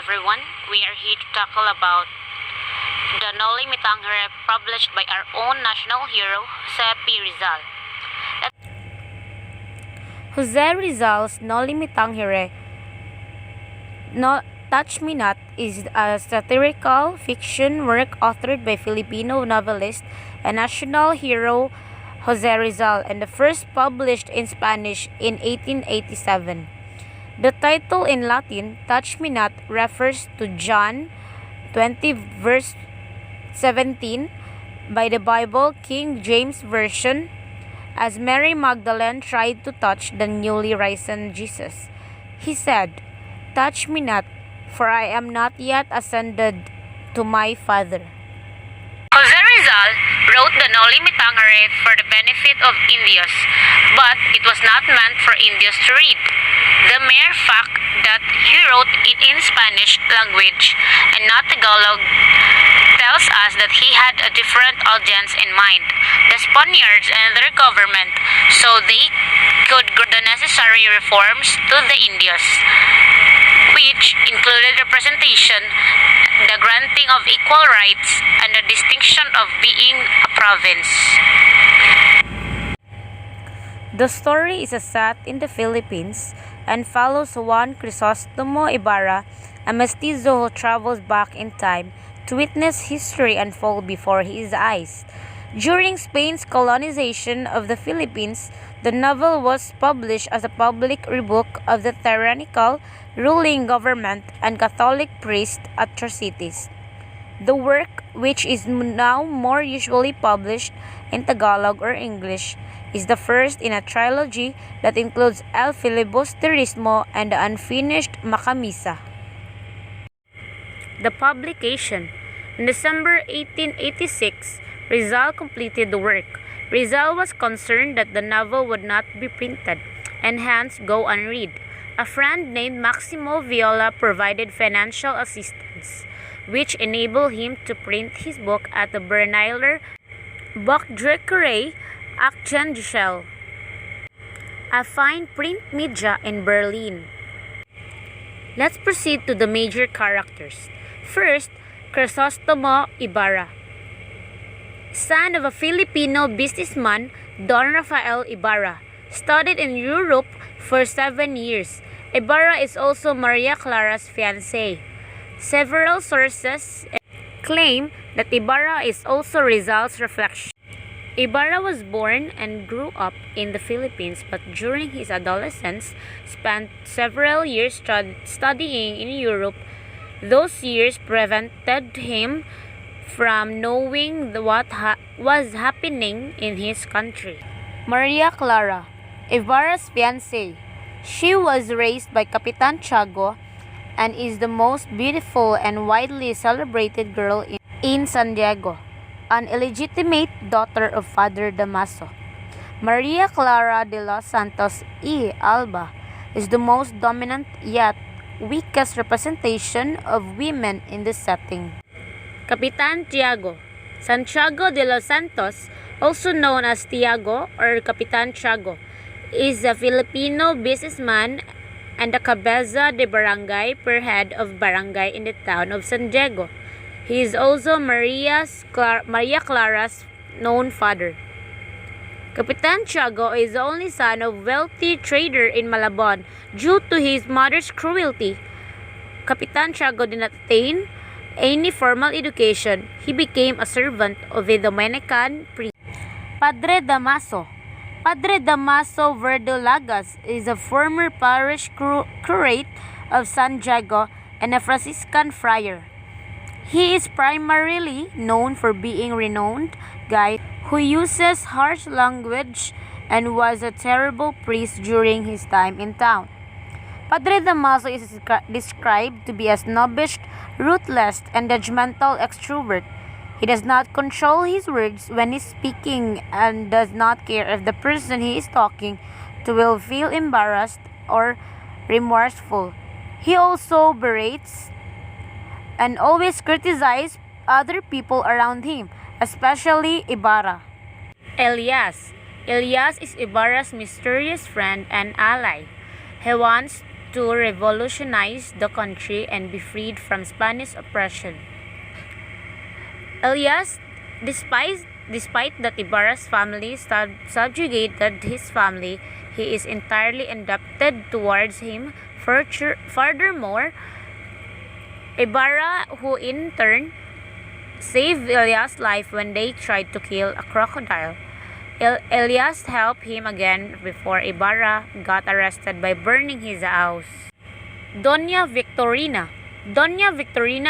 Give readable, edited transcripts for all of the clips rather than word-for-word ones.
everyone. We are here to tackle about the Noli Me Tangere published by our own national hero, Jose Rizal. Jose Rizal's Noli Me Tangere, No Touch Me Not is a satirical fiction work authored by Filipino novelist and national hero Jose Rizal and the first published in Spanish in 1887. The title in Latin, Touch Me Not, refers to John 20 verse 17 by the Bible King James Version, as Mary Magdalene tried to touch the newly risen Jesus. He said, "Touch me not, for I am not yet ascended to my Father." Jose Rizal wrote the Noli Me Tangere for the benefit of Indians, but it was not meant for Indians to read. The mere fact that he wrote it in Spanish language and not Tagalog tells us that he had a different audience in mind, the Spaniards and their government, so they could grant the necessary reforms to the Indians, which included representation, the granting of equal rights, and the distinction of being a province. The story is set in the Philippines and follows Juan Crisostomo Ibarra, a mestizo who travels back in time to witness history unfold before his eyes. During Spain's colonization of the Philippines, the novel was published as a public rebuke of the tyrannical ruling government and Catholic priest atrocities. The work, which is now more usually published in Tagalog or English, is the first in a trilogy that includes El Filibusterismo and the Unfinished Macamisa. The publication. In December 1886, Rizal completed the work. Rizal was concerned that the novel would not be printed and hence go unread. A friend named Maximo Viola provided financial assistance, which enabled him to print his book at the Berliner Buchdruckerei Achenschel, a fine print media in Berlin. Let's proceed to the major characters. First, Crisostomo Ibarra. Son of a Filipino businessman, Don Rafael Ibarra, studied in Europe for 7 years. Ibarra is also Maria Clara's fiancé. Several sources claim that Ibarra is also Rizal's reflection. Ibarra was born and grew up in the Philippines, but during his adolescence spent several years studying in Europe. Those years prevented him from knowing what was happening in his country. Maria Clara, Ibarra's fiancée. She was raised by Capitan Tiago and is the most beautiful and widely celebrated girl in San Diego, an illegitimate daughter of Father Damaso. Maria Clara de los Santos y Alba is the most dominant yet weakest representation of women in this setting. Capitan Tiago. Santiago de los Santos, also known as Tiago or Capitan Tiago, is a Filipino businessman and the cabeza de barangay per head of barangay in the town of San Diego. He is also Maria Clara's known father. Capitan Tiago is the only son of wealthy trader in Malabon. Due to his mother's cruelty, Capitan Tiago did not attain any formal education. He became a servant of a Dominican priest. Padre Damaso. Padre Damaso Verdolagas is a former parish curate of San Diego and a Franciscan friar. He is primarily known for being a renowned guide who uses harsh language and was a terrible priest during his time in town. Padre Damaso is described to be a snobbish, ruthless, and judgmental extrovert. He does not control his words when he's speaking and does not care if the person he is talking to will feel embarrassed or remorseful. He also berates and always criticizes other people around him, especially Ibarra. Elias. Elias is Ibarra's mysterious friend and ally. He once to revolutionize the country and be freed from Spanish oppression. Elias, despite that Ibarra's family subjugated his family, he is entirely indebted towards him. Furthermore, Ibarra, who in turn saved Elias' life when they tried to kill a crocodile. Elias helped him again before Ibarra got arrested by burning his house. Doña Victorina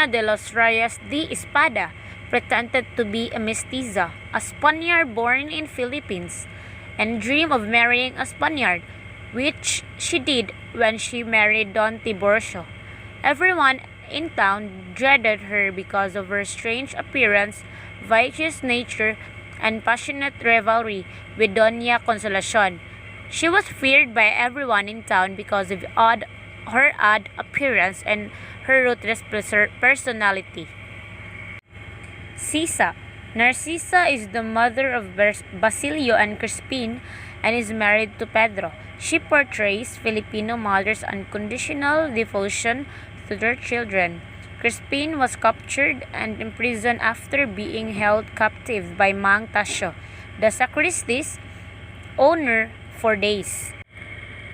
de los Reyes de Espada pretended to be a mestiza, a Spaniard born in Philippines, and dreamed of marrying a Spaniard, which she did when she married Don Tiburcio. Everyone in town dreaded her because of her strange appearance, vicious nature, and passionate rivalry with Doña Consolacion. She was feared by everyone in town because of her odd appearance and her ruthless personality. Sisa. Narcisa is the mother of Basilio and Crispin and is married to Pedro. She portrays Filipino mothers' unconditional devotion to their children. Crispin was captured and imprisoned after being held captive by Mang Tasio, the sacristy's owner, for days.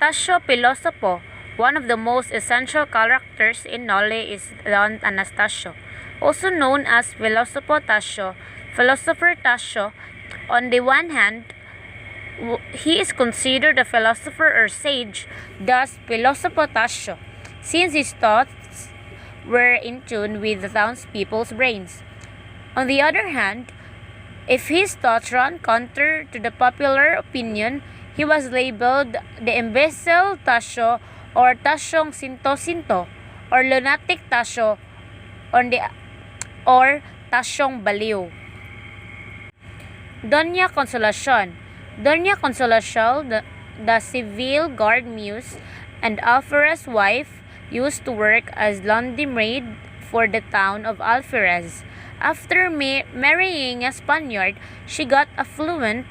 Tasio Pilosopo, one of the most essential characters in Nole, is Don Anastasio, also known as Pilosopo Tasio, Philosopher Tasio. On the one hand, he is considered a philosopher or sage, thus Pilosopo Tasio, since his thoughts were in tune with the townspeople's brains. On the other hand, if his thoughts ran counter to the popular opinion, he was labeled the imbecile Tasio or Tasyong Sinto-Sinto or lunatic Tasio or Tasyong Baliw. Doña Consolacion, the civil guard muse and Alferez's wife, used to work as laundry maid for the town of Alferez. After marrying a Spaniard, she got affluent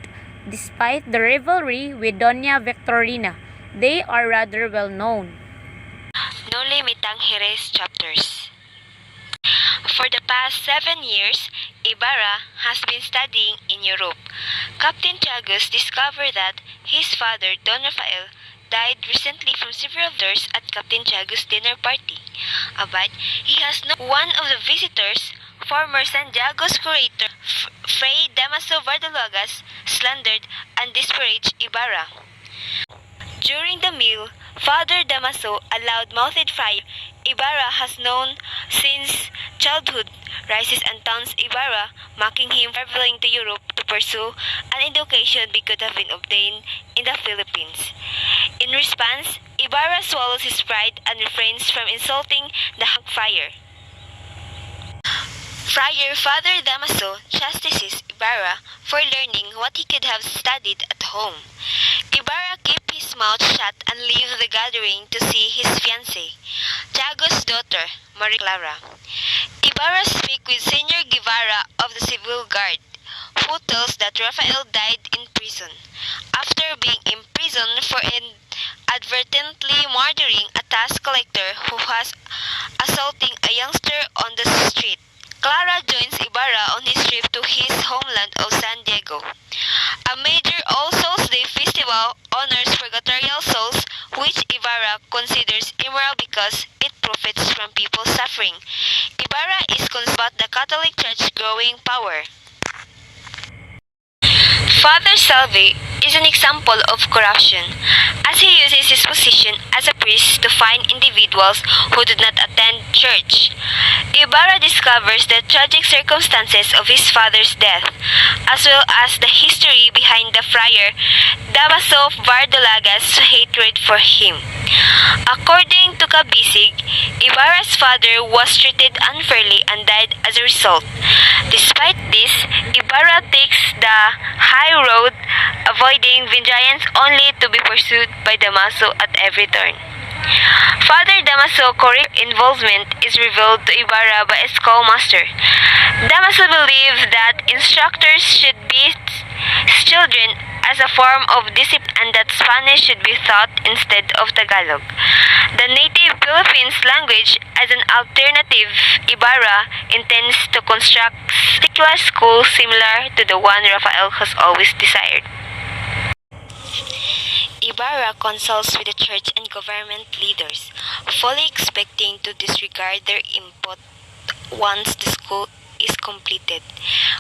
despite the rivalry with Doña Victorina. They are rather well known. Noli Me Tangere chapters. For the past 7 years, Ibarra has been studying in Europe. Captain Tiagus discovered that his father, Don Rafael, died recently from several others at Captain Tiagus' dinner party. But he has known one of the visitors, former San Diago's curator, Fray Damaso Vardalagas, slandered and disparaged Ibarra. During the meal, Father Damaso, a loud-mouthed friar Ibarra has known since childhood, rises and taunts Ibarra, mocking him for traveling to Europe to pursue an education he could have been obtained in the Philippines. In response, Ibarra swallows his pride and refrains from insulting the friar. Friar Father Damaso chastises Ibarra for learning what he could have studied at home. Ibarra kept his mouth shut and leave the gathering to see his fiancée, Tiago's daughter, Maria Clara. Ibarra speaks with Senor Guevara of the Civil Guard, who tells that Rafael died in prison, after being imprisoned for inadvertently murdering a tax collector who was assaulting a youngster on the street. Clara joins Ibarra on his trip to his homeland of San Diego. A major All Souls Day festival honors purgatorial souls, which Ibarra considers immoral because it profits from people's suffering. Ibarra is concerned about the Catholic Church's growing power. Father Salve is an example of corruption, as he uses his position as a priest to fine individuals who do not attend church. Ibarra discovers the tragic circumstances of his father's death, as well as the history behind the friar Damaso Vardalagas' hatred for him. According to Kabisig, Ibarra's father was treated unfairly and died as a result. Despite this, Ibarra takes the high road, avoiding vengeance only to be pursued by Damaso at every turn. Father Damaso's corrupt involvement is revealed to Ibarra by a schoolmaster. Damaso believes that instructors should beat children as a form of discipline and that Spanish should be taught instead of Tagalog. The native Philippines language as an alternative, Ibarra intends to construct secular school similar to the one Rafael has always desired. Ibarra consults with the church and government leaders, fully expecting to disregard their input once the school is completed.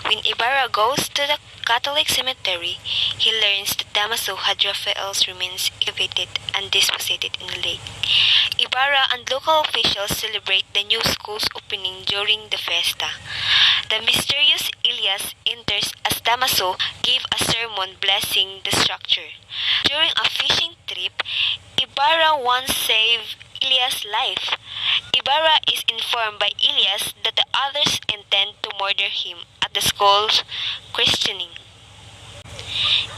When Ibarra goes to the Catholic cemetery, he learns that Damaso had Rafael's remains excavated and deposited in the lake. Ibarra and local officials celebrate the new school's opening during the fiesta. The mysterious Elias enters as Damaso gave a sermon blessing the structure. During a fishing trip, Ibarra once saved Elias' life. Ibarra is informed by Elias that the others intend to murder him at the school's christening.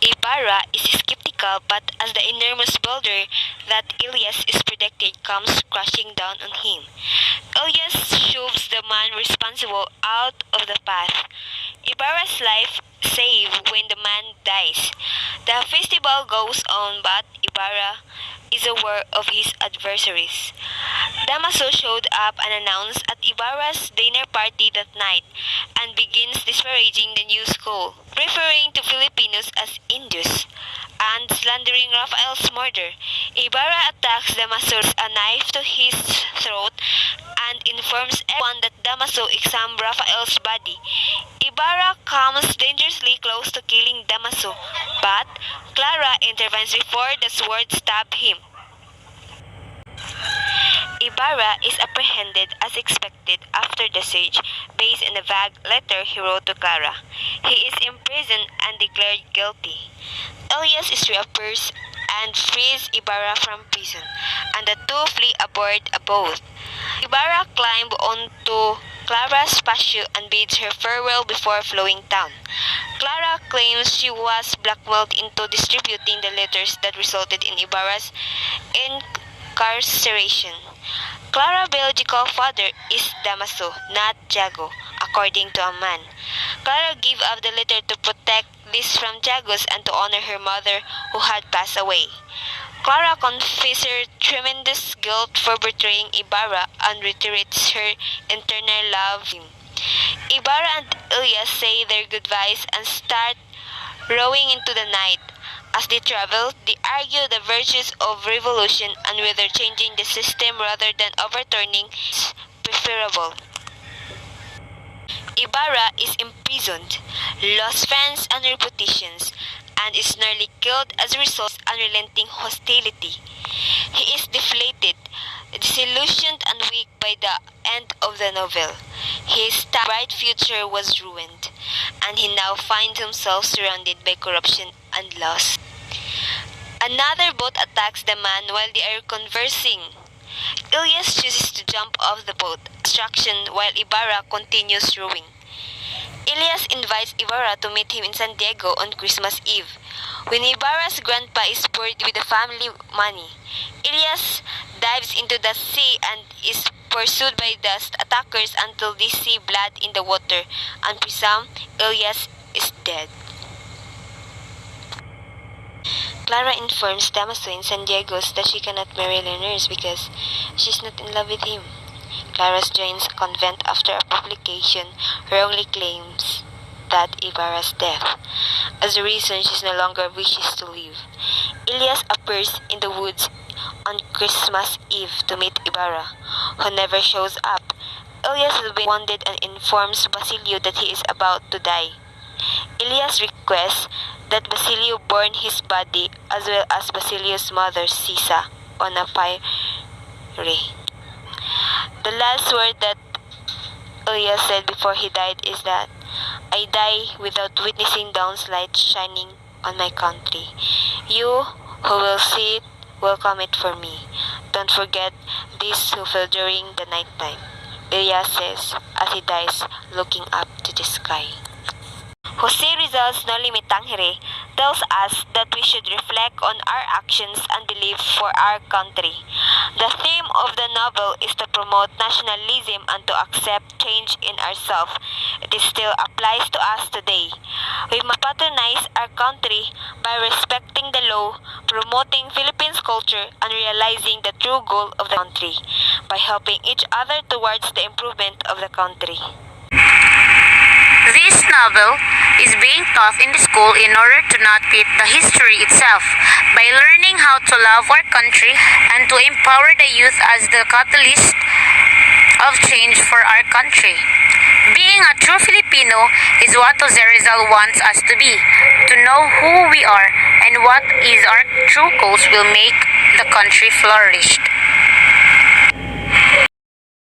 Ibarra is skeptical, but as the enormous boulder that Elias is predicted comes crashing down on him, Elias shoves the man responsible out of the path. Ibarra's life saved when the man dies. The festival goes on, but Ibarra is aware of his adversaries. Damaso showed up unannounced at Ibarra's dinner party that night and begins disparaging the new school, referring to Filipinos as Indios, and slandering Rafael's murder. Ibarra attacks Damaso with a knife to his throat and informs everyone that Damaso examined Rafael's body. Ibarra comes dangerously close to killing Damaso, but Clara intervenes before the sword stabs him. Ibarra is apprehended as expected after the siege based on a vague letter he wrote to Clara. He is imprisoned and declared guilty. Elias reappears and frees Ibarra from prison, and the two flee aboard a boat. Ibarra climbs onto Clara's patio and bids her farewell before flowing town. Clara claims she was blackmailed into distributing the letters that resulted in Ibarra's incarceration. Clara's biological father is Damaso, not Jago, according to a man. Clara gave up the letter to protect this from Jagos and to honor her mother who had passed away. Clara confesses her tremendous guilt for betraying Ibarra and reiterates her internal love for him. Ibarra and Elias say their goodbyes and start rowing into the night. As they travel, they argue the virtues of revolution and whether changing the system rather than overturning is preferable. Ibarra is imprisoned, lost friends and reputations, and is nearly killed as a result of unrelenting hostility. He is deflated, disillusioned and weak by the end of the novel. His bright future was ruined, and he now finds himself surrounded by corruption and loss. Another boat attacks the man while they are conversing. Elias chooses to jump off the boat, distraction while Ibarra continues rowing. Elias invites Ibarra to meet him in San Diego on Christmas Eve. When Ibarra's grandpa is buried with the family money, Elias dives into the sea and is pursued by the attackers until they see blood in the water and presume Elias is dead. Clara informs Damaso in San Diego that she cannot marry Leoners because she's not in love with him. Clara joins a convent after a publication wrongly claims that Ibarra's death. As a reason, she no longer wishes to live. Elias appears in the woods on Christmas Eve to meet Ibarra, who never shows up. Elias has been wounded and informs Basilio that he is about to die. Elias requests that Basilio burn his body as well as Basilio's mother, Sisa, on a fire. The last word that Elias said before he died is that, "I die without witnessing dawn's light shining on my country. You who will see it, welcome it for me. Don't forget this who fell during the night time," Elias says as he dies looking up to the sky. Jose Rizal's No Limitang Here tells us that we should reflect on our actions and believe for our country. The theme of the novel is to promote nationalism and to accept change in ourselves. It still applies to us today. We must patronize our country by respecting the law, promoting Philippines culture, and realizing the true goal of the country by helping each other towards the improvement of the country. This novel is being taught in the school in order to not beat the history itself, by learning how to love our country and to empower the youth as the catalyst of change for our country. Being a true Filipino is what Jose Rizal wants us to be, to know who we are and what is our true goals will make the country flourish.